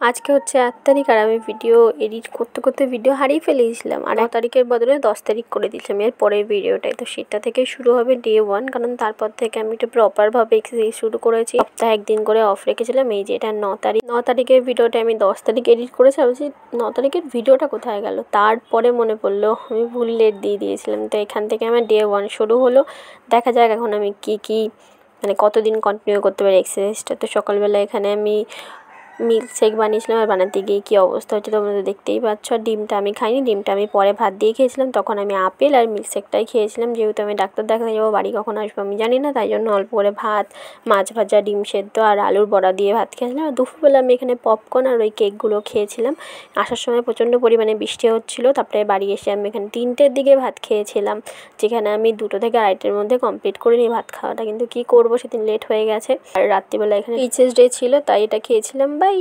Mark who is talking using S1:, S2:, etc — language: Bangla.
S1: আজকে হচ্ছে 8 তারিখ আর আমি ভিডিও এডিট করতে করতে ভিডিও হারিয়ে ফেলেছিলাম আর 9 তারিখের বদলে 10 তারিখ করে দিয়েছিলাম এর পরের ভিডিওটাই। তো সেটা থেকে শুরু হবে ডে 1, কারণ তারপর থেকে আমি একটু প্রপারভাবে এক্সারসাইজ শুরু করেছি। সপ্তাহে একদিন করে অফ রেখেছিলাম। এই যে এটা 9 তারিখের ভিডিওটা আমি 10 তারিখ এডিট করেছি। আমি 9 তারিখের ভিডিওটা কোথায় গেল, তারপরে মনে পড়লো আমি ভুল ডেট দিয়ে দিয়েছিলাম। তো এখান থেকে আমার ডে 1 শুরু হলো। দেখা যাক এখন আমি কী মানে কতদিন কন্টিনিউ করতে পারি এক্সারসাইজটা। তো সকালবেলা এখানে আমি মিল্কশেক বানিয়েছিলাম আর বানাতে গিয়ে কী অবস্থা হচ্ছে তোমরা তো দেখতেই পাচ্ছ। আর ডিমটা আমি খাইনি, ডিমটা আমি পরে ভাত দিয়ে খেয়েছিলাম। তখন আমি আপেল আর মিল্কশেকটাই খেয়েছিলাম, যেহেতু আমি ডাক্তার দেখাতে যাবো, বাড়ি কখন আসবো আমি জানি না, তাই জন্য অল্প করে ভাত, মাছ ভাজা, ডিম সেদ্ধ আর আলুর বড়া দিয়ে ভাত খেয়েছিলাম। আর দুপুরবেলা আমি এখানে পপকর্ন আর ওই কেকগুলো খেয়েছিলাম। আসার সময় প্রচণ্ড পরিমাণে বৃষ্টি হচ্ছিলো। তারপরে বাড়ি এসে আমি এখানে 3টের দিকে ভাত খেয়েছিলাম, যেখানে আমি 2টো থেকে 2:30-এর মধ্যে কমপ্লিট করে নিই ভাত খাওয়াটা। কিন্তু কী করবো, সেদিন লেট হয়ে গেছে। আর রাত্রিবেলা এখানে টিচার্স ডে ছিল, তাই এটা খেয়েছিলাম। বাই।